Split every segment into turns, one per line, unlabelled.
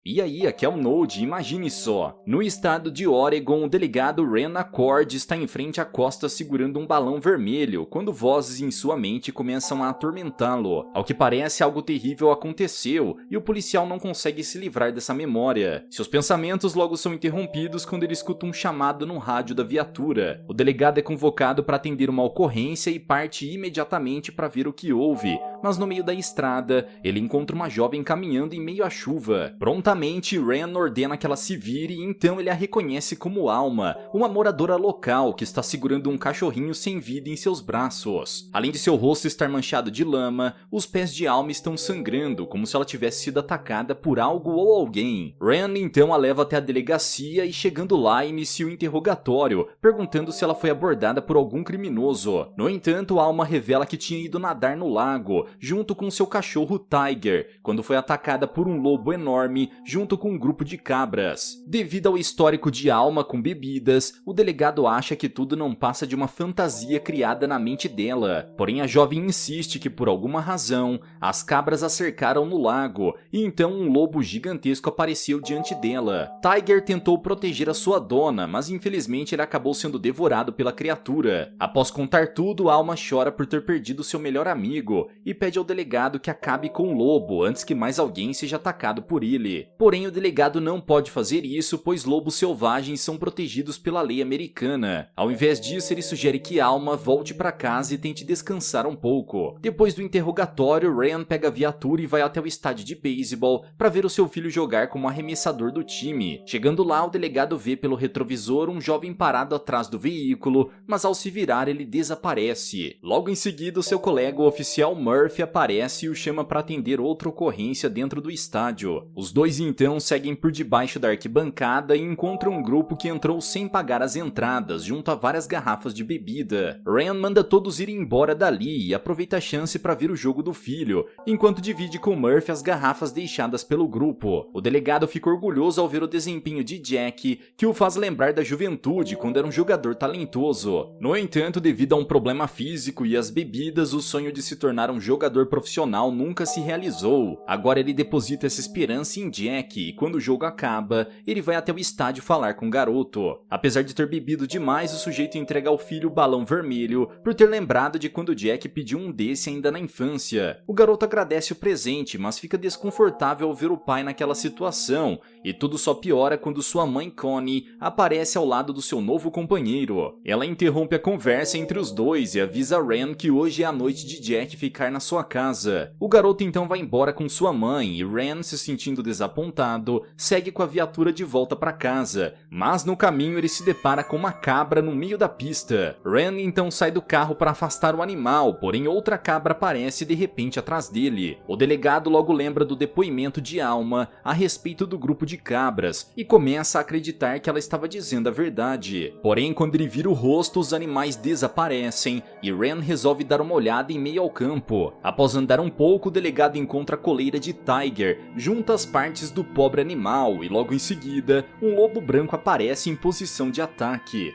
E aí, aqui é o Node, imagine só. No estado de Oregon, o delegado Ren Accord está em frente à costa segurando um balão vermelho, quando vozes em sua mente começam a atormentá-lo. Ao que parece, algo terrível aconteceu, e o policial não consegue se livrar dessa memória. Seus pensamentos logo são interrompidos quando ele escuta um chamado no rádio da viatura. O delegado é convocado para atender uma ocorrência e parte imediatamente para ver o que houve, mas no meio da estrada, ele encontra uma jovem caminhando em meio à chuva. Prontamente, Ren ordena que ela se vire e então ele a reconhece como Alma, uma moradora local que está segurando um cachorrinho sem vida em seus braços. Além de seu rosto estar manchado de lama, os pés de Alma estão sangrando, como se ela tivesse sido atacada por algo ou alguém. Ren então a leva até a delegacia e chegando lá inicia o interrogatório, perguntando se ela foi abordada por algum criminoso. No entanto, Alma revela que tinha ido nadar no lago, junto com seu cachorro Tiger, quando foi atacada por um lobo enorme, junto com um grupo de cabras. Devido ao histórico de Alma com bebidas, o delegado acha que tudo não passa de uma fantasia criada na mente dela. Porém, a jovem insiste que por alguma razão, as cabras a cercaram no lago, e então um lobo gigantesco apareceu diante dela. Tiger tentou proteger a sua dona, mas infelizmente ele acabou sendo devorado pela criatura. Após contar tudo, Alma chora por ter perdido seu melhor amigo, e pede ao delegado que acabe com o lobo antes que mais alguém seja atacado por ele. Porém, o delegado não pode fazer isso, pois lobos selvagens são protegidos pela lei americana. Ao invés disso, ele sugere que Alma volte para casa e tente descansar um pouco. Depois do interrogatório, Ren pega a viatura e vai até o estádio de beisebol para ver o seu filho jogar como arremessador do time. Chegando lá, o delegado vê pelo retrovisor um jovem parado atrás do veículo, mas ao se virar ele desaparece. Logo em seguida, seu colega, o oficial Murphy, aparece e o chama para atender outra ocorrência dentro do estádio. Os dois então seguem por debaixo da arquibancada e encontram um grupo que entrou sem pagar as entradas, junto a várias garrafas de bebida. Ren manda todos irem embora dali e aproveita a chance para ver o jogo do filho, enquanto divide com Murphy as garrafas deixadas pelo grupo. O delegado fica orgulhoso ao ver o desempenho de Jack, que o faz lembrar da juventude quando era um jogador talentoso. No entanto, devido a um problema físico e às bebidas, o sonho de se tornar um jogador profissional nunca se realizou. Agora ele deposita essa esperança em Jack e quando o jogo acaba, ele vai até o estádio falar com o garoto. Apesar de ter bebido demais, o sujeito entrega ao filho o balão vermelho por ter lembrado de quando Jack pediu um desse ainda na infância. O garoto agradece o presente, mas fica desconfortável ao ver o pai naquela situação, e tudo só piora quando sua mãe Connie aparece ao lado do seu novo companheiro. Ela interrompe a conversa entre os dois e avisa Ren que hoje é a noite de Jack ficar na sua casa. O garoto então vai embora com sua mãe e Ren, se sentindo desapontado, segue com a viatura de volta para casa, mas no caminho ele se depara com uma cabra no meio da pista. Ren então sai do carro para afastar o animal, porém outra cabra aparece de repente atrás dele. O delegado logo lembra do depoimento de Alma a respeito do grupo de cabras e começa a acreditar que ela estava dizendo a verdade. Porém, quando ele vira o rosto, os animais desaparecem e Ren resolve dar uma olhada em meio ao campo. Após andar um pouco, o delegado encontra a coleira de Tiger junto às partes do pobre animal e logo em seguida, um lobo branco aparece em posição de ataque.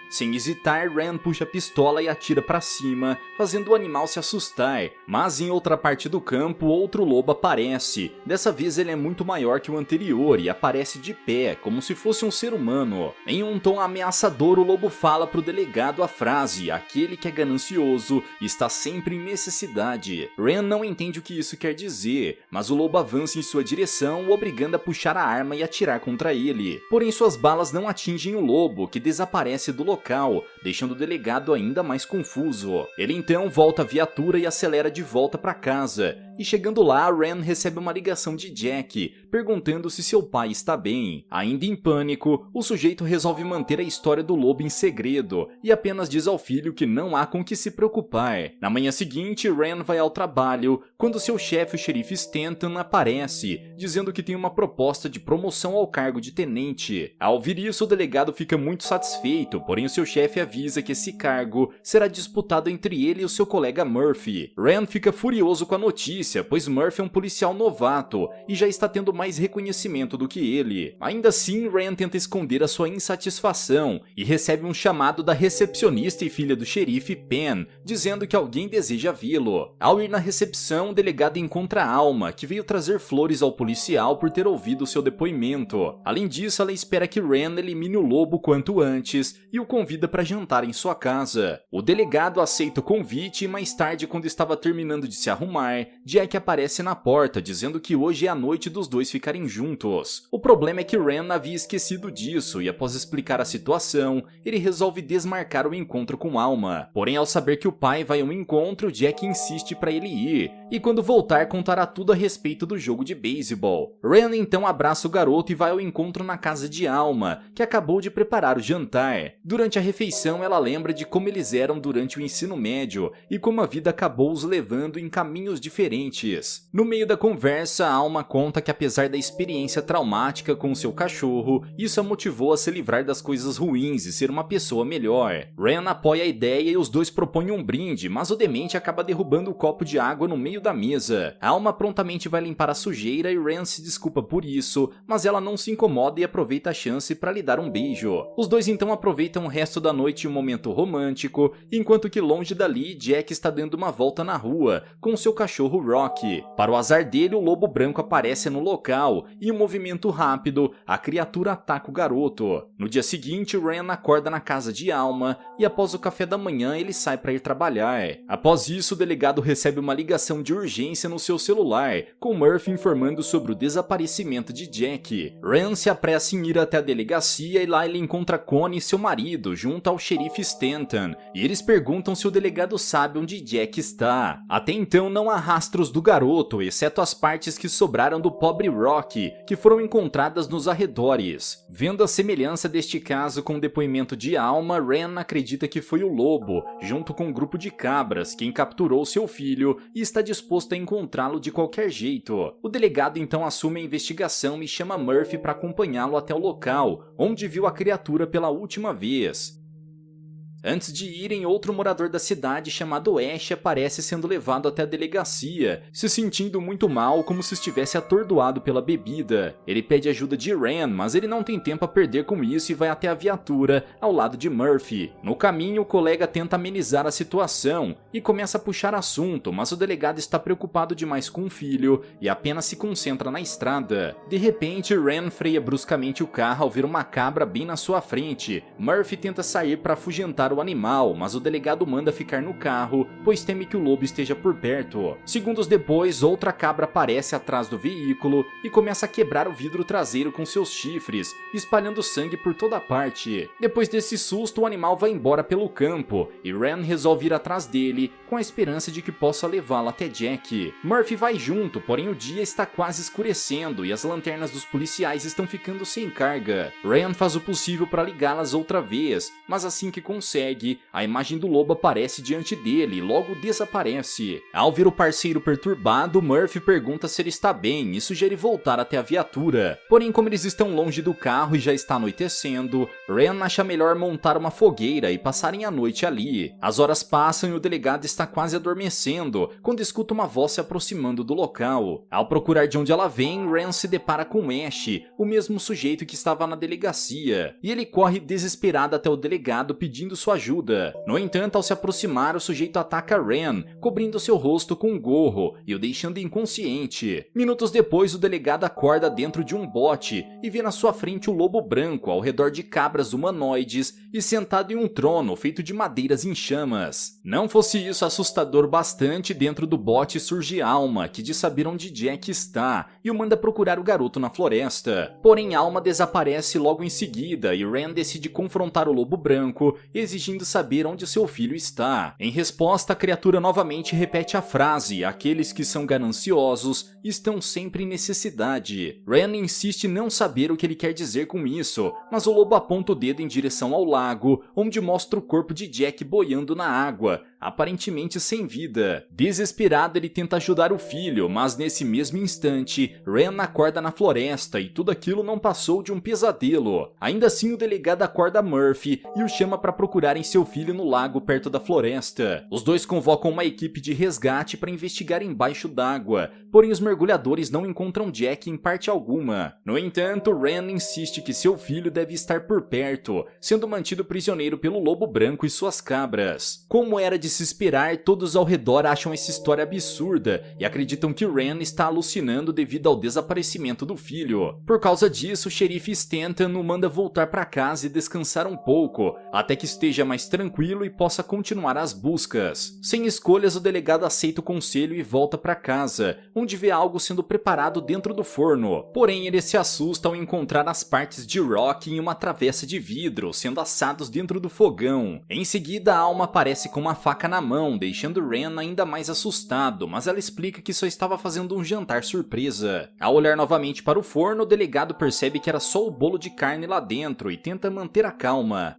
Sem hesitar, Ren puxa a pistola e atira para cima, fazendo o animal se assustar. Mas em outra parte do campo, outro lobo aparece. Dessa vez ele é muito maior que o anterior e aparece de pé, como se fosse um ser humano. Em um tom ameaçador, o lobo fala pro delegado a frase: aquele que é ganancioso está sempre em necessidade. Ren não entende o que isso quer dizer, mas o lobo avança em sua direção, o obrigando a puxar a arma e atirar contra ele. Porém, suas balas não atingem o lobo, que desaparece do local, deixando o delegado ainda mais confuso. Ele então volta à viatura e acelera de volta para casa. E chegando lá, Ren recebe uma ligação de Jack, perguntando se seu pai está bem. Ainda em pânico, o sujeito resolve manter a história do lobo em segredo e apenas diz ao filho que não há com que se preocupar. Na manhã seguinte, Ren vai ao trabalho quando seu chefe, o xerife Stanton, aparece, dizendo que tem uma proposta de promoção ao cargo de tenente. Ao ouvir isso, o delegado fica muito satisfeito, porém o seu chefe avisa que esse cargo será disputado entre ele e o seu colega Murphy. Ren fica furioso com a notícia, pois Murphy é um policial novato e já está tendo mais reconhecimento do que ele. Ainda assim, Ren tenta esconder a sua insatisfação e recebe um chamado da recepcionista e filha do xerife Pen, dizendo que alguém deseja vê-lo. Ao ir na recepção, o delegado encontra Alma, que veio trazer flores ao policial por ter ouvido seu depoimento. Além disso, ela espera que Ren elimine o lobo quanto antes e o convida para jantar em sua casa. O delegado aceita o convite e mais tarde, quando estava terminando de se arrumar, Jack aparece na porta dizendo que hoje é a noite dos dois ficarem juntos. O problema é que Ren havia esquecido disso e, após explicar a situação, ele resolve desmarcar o encontro com Alma. Porém, ao saber que o pai vai ao encontro, Jack insiste para ele ir e, quando voltar, contará tudo a respeito do jogo de beisebol. Ren então abraça o garoto e vai ao encontro na casa de Alma, que acabou de preparar o jantar. Durante a refeição, ela lembra de como eles eram durante o ensino médio e como a vida acabou os levando em caminhos diferentes. No meio da conversa, Alma conta que, apesar da experiência traumática com seu cachorro, isso a motivou a se livrar das coisas ruins e ser uma pessoa melhor. Ren apoia a ideia e os dois propõem um brinde, mas o demente acaba derrubando o copo de água no meio da mesa. Alma prontamente vai limpar a sujeira e Ren se desculpa por isso, mas ela não se incomoda e aproveita a chance para lhe dar um beijo. Os dois então aproveitam o resto da noite em um momento romântico, enquanto que longe dali, Jack está dando uma volta na rua com seu cachorro Rocky. Para o azar dele, o lobo branco aparece no local e, em um movimento rápido, a criatura ataca o garoto. No dia seguinte, Ren acorda na casa de Alma e, após o café da manhã, ele sai para ir trabalhar. Após isso, o delegado recebe uma ligação de urgência no seu celular, com Murphy informando sobre o desaparecimento de Jack. Ren se apressa em ir até a delegacia e lá ele encontra Connie e seu marido junto ao xerife Stanton, e eles perguntam se o delegado sabe onde Jack está. Até então não há rastros do garoto, exceto as partes que sobraram do pobre Rocky, que foram encontradas nos arredores. Vendo a semelhança deste caso com o depoimento de Alma, Ren acredita que foi o lobo, junto com um grupo de cabras, quem capturou seu filho e está disposto a encontrá-lo de qualquer jeito. O delegado então assume a investigação e chama Murphy para acompanhá-lo até o local, onde viu a criatura pela última vez. Antes de irem, outro morador da cidade chamado Ash aparece sendo levado até a delegacia, se sentindo muito mal, como se estivesse atordoado pela bebida. Ele pede ajuda de Ren, mas ele não tem tempo a perder com isso e vai até a viatura ao lado de Murphy. No caminho, o colega tenta amenizar a situação e começa a puxar assunto, mas o delegado está preocupado demais com o filho e apenas se concentra na estrada. De repente, Ren freia bruscamente o carro ao ver uma cabra bem na sua frente. Murphy tenta sair para afugentar o animal, mas o delegado manda ficar no carro, pois teme que o lobo esteja por perto. Segundos depois, outra cabra aparece atrás do veículo e começa a quebrar o vidro traseiro com seus chifres, espalhando sangue por toda parte. Depois desse susto, o animal vai embora pelo campo e Ren resolve ir atrás dele, com a esperança de que possa levá-lo até Jack. Murphy vai junto, porém o dia está quase escurecendo e as lanternas dos policiais estão ficando sem carga. Ren faz o possível para ligá-las outra vez, mas assim que consegue, a imagem do lobo aparece diante dele e logo desaparece. Ao ver o parceiro perturbado, Murphy pergunta se ele está bem e sugere voltar até a viatura. Porém, como eles estão longe do carro e já está anoitecendo, Ren acha melhor montar uma fogueira e passarem a noite ali. As horas passam e o delegado está quase adormecendo quando escuta uma voz se aproximando do local. Ao procurar de onde ela vem, Ren se depara com Ash, o mesmo sujeito que estava na delegacia, e ele corre desesperado até o delegado pedindo sua ajuda. No entanto, ao se aproximar, o sujeito ataca Ren, cobrindo seu rosto com um gorro e o deixando inconsciente. Minutos depois, o delegado acorda dentro de um bote e vê na sua frente o lobo branco ao redor de cabras humanoides e sentado em um trono feito de madeiras em chamas. Não fosse isso assustador bastante, dentro do bote surge Alma, que diz saber onde Jack está e o manda procurar o garoto na floresta. Porém, Alma desaparece logo em seguida e Ren decide confrontar o lobo branco, exigindo saber onde seu filho está. Em resposta, a criatura novamente repete a frase: aqueles que são gananciosos estão sempre em necessidade. Ren insiste em não saber o que ele quer dizer com isso, mas o lobo aponta o dedo em direção ao lago, onde mostra o corpo de Jack boiando na água, aparentemente sem vida. Desesperado, ele tenta ajudar o filho, mas nesse mesmo instante, Ren acorda na floresta e tudo aquilo não passou de um pesadelo. Ainda assim, o delegado acorda Murphy e o chama para procurarem seu filho no lago perto da floresta. Os dois convocam uma equipe de resgate para investigar embaixo d'água, porém os mergulhadores não encontram Jack em parte alguma. No entanto, Ren insiste que seu filho deve estar por perto, sendo mantido prisioneiro pelo lobo branco e suas cabras. Como era de se esperar, todos ao redor acham essa história absurda e acreditam que Ren está alucinando devido ao desaparecimento do filho. Por causa disso, o xerife Stanton o manda voltar para casa e descansar um pouco, até que esteja mais tranquilo e possa continuar as buscas. Sem escolhas, o delegado aceita o conselho e volta para casa, onde vê algo sendo preparado dentro do forno. Porém, ele se assusta ao encontrar as partes de Rock em uma travessa de vidro, sendo assados dentro do fogão. Em seguida, a Alma aparece com uma faca na mão, deixando Ren ainda mais assustado, mas ela explica que só estava fazendo um jantar surpresa. Ao olhar novamente para o forno, o delegado percebe que era só o bolo de carne lá dentro e tenta manter a calma.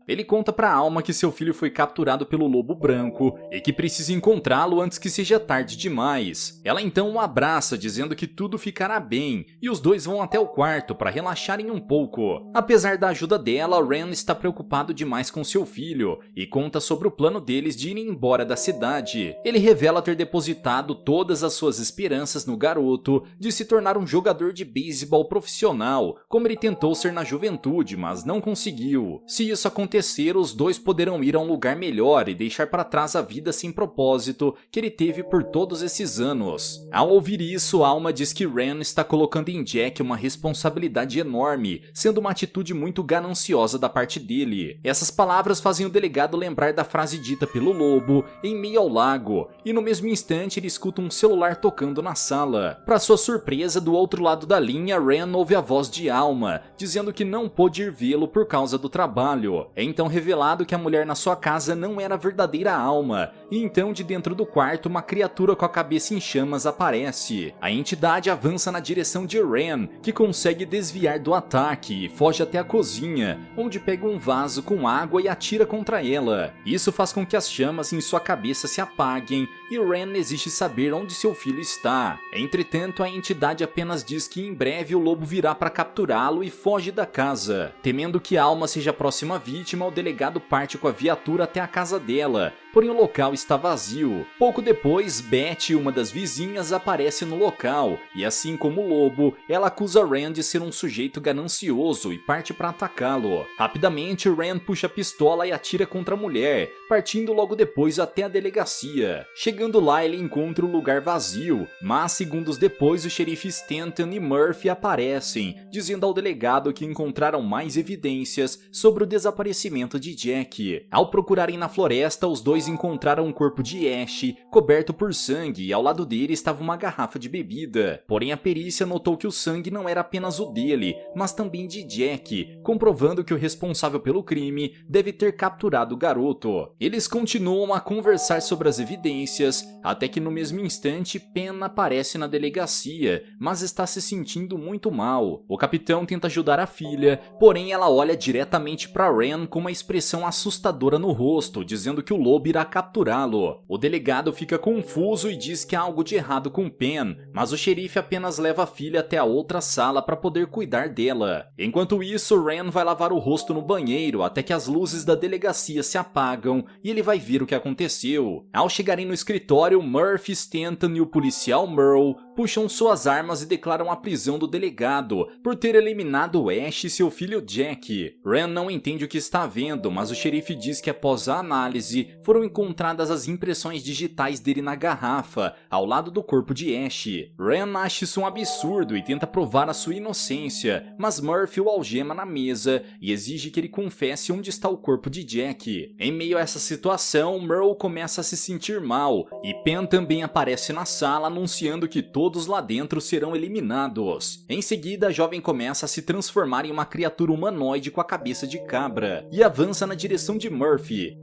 Ele conta pra Alma que seu filho foi capturado pelo lobo branco e que precisa encontrá-lo antes que seja tarde demais. Ela então o abraça, dizendo que tudo ficará bem, e os dois vão até o quarto para relaxarem um pouco. Apesar da ajuda dela, Ren está preocupado demais com seu filho e conta sobre o plano deles de irem embora da cidade. Ele revela ter depositado todas as suas esperanças no garoto de se tornar um jogador de beisebol profissional, como ele tentou ser na juventude, mas não conseguiu. Se isso acontecer, os dois poderão ir a um lugar melhor e deixar para trás a vida sem propósito que ele teve por todos esses anos. Ao ouvir isso, Alma diz que Ren está colocando em Jack uma responsabilidade enorme, sendo uma atitude muito gananciosa da parte dele. Essas palavras fazem o delegado lembrar da frase dita pelo lobo em meio ao lago, e no mesmo instante ele escuta um celular tocando na sala. Para sua surpresa, do outro lado da linha, Ren ouve a voz de Alma, dizendo que não pôde ir vê-lo por causa do trabalho. É então revelado que a mulher na sua casa não era a verdadeira Alma, e então de dentro do quarto uma criatura com a cabeça em chamas aparece. A entidade avança na direção de Ren, que consegue desviar do ataque e foge até a cozinha, onde pega um vaso com água e atira contra ela. Isso faz com que as chamas em sua cabeça se apaguem e Ren exige saber onde seu filho está. Entretanto, a entidade apenas diz que em breve o lobo virá para capturá-lo e foge da casa. Temendo que Alma seja a próxima vítima, o delegado parte com a viatura até a casa dela, porém o local está vazio. Pouco depois, Beth, uma das vizinhas, aparece no local, e assim como o lobo, ela acusa Ren de ser um sujeito ganancioso e parte para atacá-lo. Rapidamente, Ren puxa a pistola e atira contra a mulher, partindo logo depois até a delegacia. Chegando lá, ele encontra o lugar vazio, mas segundos depois o xerife Stanton e Murphy aparecem, dizendo ao delegado que encontraram mais evidências sobre o desaparecimento de Jack. Ao procurarem na floresta, os dois encontraram um corpo de Ash, coberto por sangue, e ao lado dele estava uma garrafa de bebida. Porém, a perícia notou que o sangue não era apenas o dele, mas também de Jack, comprovando que o responsável pelo crime deve ter capturado o garoto. Eles continuam a conversar sobre as evidências, até que no mesmo instante Pen aparece na delegacia, mas está se sentindo muito mal. O capitão tenta ajudar a filha, porém ela olha diretamente para Ren com uma expressão assustadora no rosto, dizendo que o lobo irá capturá-lo. O delegado fica confuso e diz que há algo de errado com Pen, mas o xerife apenas leva a filha até a outra sala para poder cuidar dela. Enquanto isso, Ren vai lavar o rosto no banheiro até que as luzes da delegacia se apagam e ele vai ver o que aconteceu. Ao chegarem no escritório, Murphy, Stanton e o policial Merle puxam suas armas e declaram a prisão do delegado por ter eliminado Ash e seu filho Jack. Ren não entende o que está vendo, mas o xerife diz que após a análise foram encontradas as impressões digitais dele na garrafa, ao lado do corpo de Ash. Ren acha isso um absurdo e tenta provar a sua inocência, mas Murphy o algema na mesa e exige que ele confesse onde está o corpo de Jack. Em meio a essa situação, Merle começa a se sentir mal e Pen também aparece na sala anunciando que todos lá dentro serão eliminados. Em seguida, a jovem começa a se transformar em uma criatura humanoide com a cabeça de cabra e avança na direção de Murphy.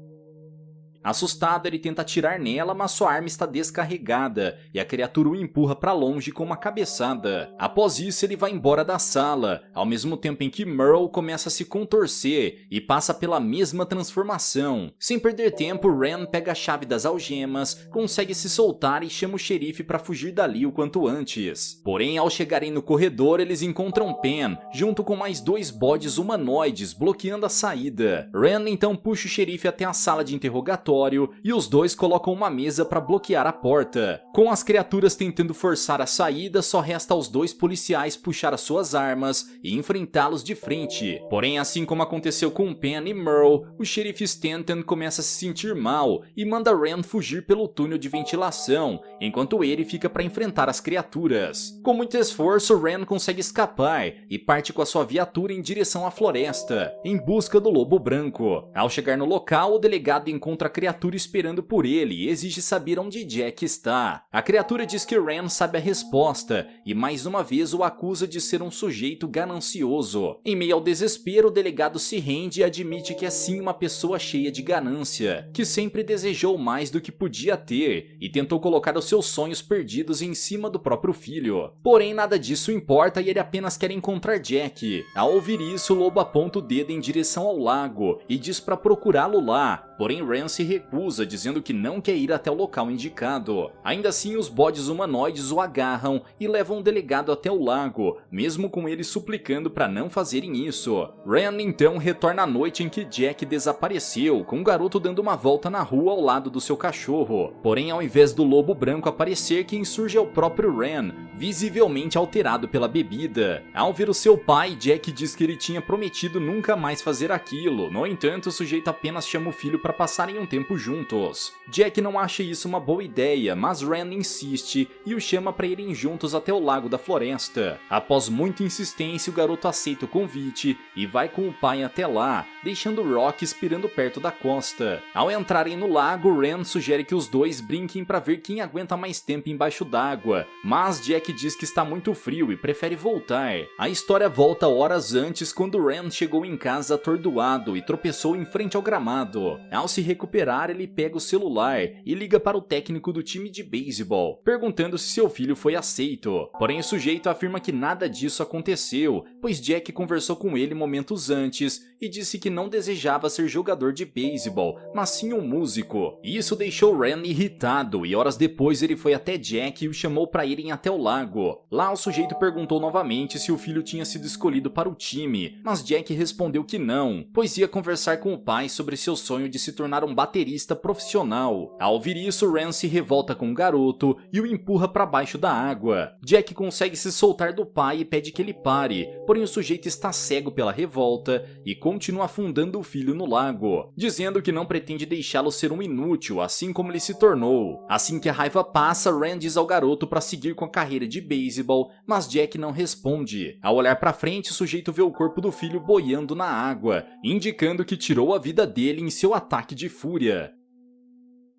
Assustado, ele tenta atirar nela, mas sua arma está descarregada e a criatura o empurra para longe com uma cabeçada. Após isso, ele vai embora da sala, ao mesmo tempo em que Merle começa a se contorcer e passa pela mesma transformação. Sem perder tempo, Ren pega a chave das algemas, consegue se soltar e chama o xerife para fugir dali o quanto antes. Porém, ao chegarem no corredor, eles encontram Pen, junto com mais 2 bodes humanoides bloqueando a saída. Ren então puxa o xerife até a sala de interrogatório e os dois colocam uma mesa para bloquear a porta. Com as criaturas tentando forçar a saída, só resta aos 2 policiais puxar as suas armas e enfrentá-los de frente. Porém, assim como aconteceu com Pen e Merle, o xerife Stanton começa a se sentir mal e manda Ren fugir pelo túnel de ventilação, enquanto ele fica para enfrentar as criaturas. Com muito esforço, Ren consegue escapar e parte com a sua viatura em direção à floresta, em busca do lobo branco. Ao chegar no local, o delegado encontra a criatura esperando por ele e exige saber onde Jack está. A criatura diz que Ren sabe a resposta e mais uma vez o acusa de ser um sujeito ganancioso. Em meio ao desespero, o delegado se rende e admite que é sim uma pessoa cheia de ganância, que sempre desejou mais do que podia ter e tentou colocar os seus sonhos perdidos em cima do próprio filho. Porém, nada disso importa e ele apenas quer encontrar Jack. Ao ouvir isso, o lobo aponta o dedo em direção ao lago e diz para procurá-lo lá. Porém, Ren se recusa, dizendo que não quer ir até o local indicado. Ainda assim, os bodes humanoides o agarram e levam o delegado até o lago, mesmo com ele suplicando para não fazerem isso. Ren então retorna à noite em que Jack desapareceu, com o garoto dando uma volta na rua ao lado do seu cachorro. Porém, ao invés do lobo branco aparecer, quem surge é o próprio Ren, visivelmente alterado pela bebida. Ao ver o seu pai, Jack diz que ele tinha prometido nunca mais fazer aquilo. No entanto, o sujeito apenas chama o filho para passarem um tempo juntos. Jack não acha isso uma boa ideia, mas Ren insiste e o chama para irem juntos até o lago da floresta. Após muita insistência, o garoto aceita o convite e vai com o pai até lá, deixando Rock esperando perto da costa. Ao entrarem no lago, Ren sugere que os dois brinquem para ver quem aguenta mais tempo embaixo d'água, mas Jack diz que está muito frio e prefere voltar. A história volta horas antes, quando Ren chegou em casa atordoado e tropeçou em frente ao gramado. Ao se recuperar, ele pega o celular e liga para o técnico do time de beisebol, perguntando se seu filho foi aceito. Porém, o sujeito afirma que nada disso aconteceu, pois Jack conversou com ele momentos antes e disse que não desejava ser jogador de beisebol, mas sim um músico. Isso deixou Ren irritado e horas depois ele foi até Jack e o chamou para irem até o lago. Lá, o sujeito perguntou novamente se o filho tinha sido escolhido para o time, mas Jack respondeu que não, pois ia conversar com o pai sobre seu sonho de se tornar um baterista profissional. Ao ouvir isso, Ren se revolta com o garoto e o empurra para baixo da água. Jack consegue se soltar do pai e pede que ele pare, porém o sujeito está cego pela revolta e continua afundando o filho no lago, dizendo que não pretende deixá-lo ser um inútil, assim como ele se tornou. Assim que a raiva passa, Ren diz ao garoto para seguir com a carreira de beisebol, mas Jack não responde. Ao olhar para frente, o sujeito vê o corpo do filho boiando na água, indicando que tirou a vida dele em seu ataque de fúria.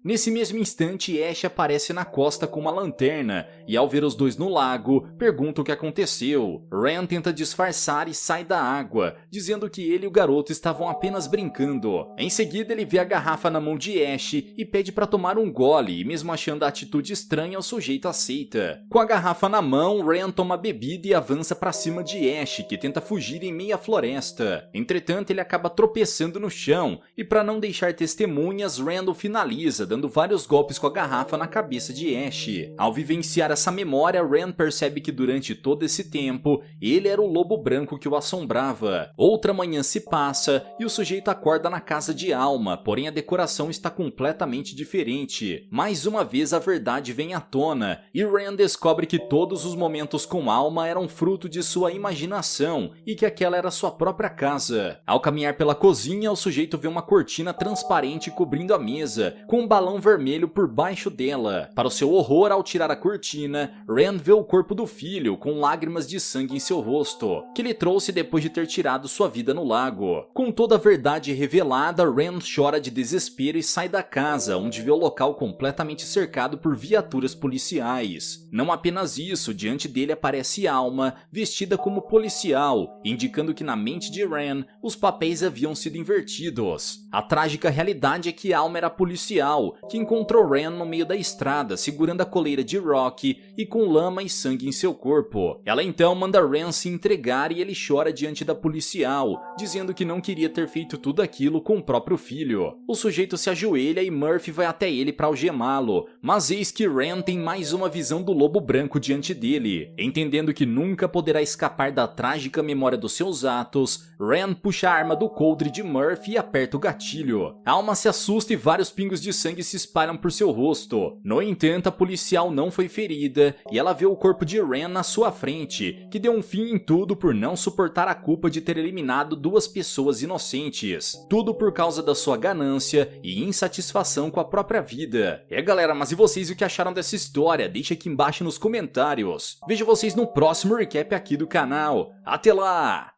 Nesse mesmo instante, Ash aparece na costa com uma lanterna e, ao ver os dois no lago, pergunta o que aconteceu. Ren tenta disfarçar e sai da água, dizendo que ele e o garoto estavam apenas brincando. Em seguida, ele vê a garrafa na mão de Ash e pede para tomar um gole, e mesmo achando a atitude estranha, o sujeito aceita. Com a garrafa na mão, Ren toma a bebida e avança para cima de Ash, que tenta fugir em meio à floresta. Entretanto, ele acaba tropeçando no chão e, para não deixar testemunhas, Ren o finaliza, dando vários golpes com a garrafa na cabeça de Ash. Ao vivenciar essa memória, Ren percebe que durante todo esse tempo, ele era o lobo branco que o assombrava. Outra manhã se passa e o sujeito acorda na casa de Alma, porém a decoração está completamente diferente. Mais uma vez a verdade vem à tona e Ren descobre que todos os momentos com Alma eram fruto de sua imaginação e que aquela era sua própria casa. Ao caminhar pela cozinha, o sujeito vê uma cortina transparente cobrindo a mesa, com um balão balão vermelho por baixo dela. Para o seu horror, ao tirar a cortina, Rand vê o corpo do filho com lágrimas de sangue em seu rosto, que ele trouxe depois de ter tirado sua vida no lago. Com toda a verdade revelada, Rand chora de desespero e sai da casa, onde vê o local completamente cercado por viaturas policiais. Não apenas isso, diante dele aparece Alma, vestida como policial, indicando que na mente de Ren, os papéis haviam sido invertidos. A trágica realidade é que Alma era policial, que encontrou Ren no meio da estrada, segurando a coleira de Rocky e com lama e sangue em seu corpo. Ela então manda Ren se entregar e ele chora diante da policial, dizendo que não queria ter feito tudo aquilo com o próprio filho. O sujeito se ajoelha e Murphy vai até ele para algemá-lo, mas eis que Ren tem mais uma visão do lobo branco diante dele. Entendendo que nunca poderá escapar da trágica memória dos seus atos, Ren puxa a arma do coldre de Murphy e aperta o gatilho. Alma se assusta e vários pingos de sangue se espalham por seu rosto. No entanto, a policial não foi ferida e ela vê o corpo de Ren na sua frente, que deu um fim em tudo por não suportar a culpa de ter eliminado duas pessoas inocentes. Tudo por causa da sua ganância e insatisfação com a própria vida. Galera, mas e vocês, o que acharam dessa história? Deixa aqui embaixo nos comentários. Vejo vocês no próximo recap aqui do canal. Até lá!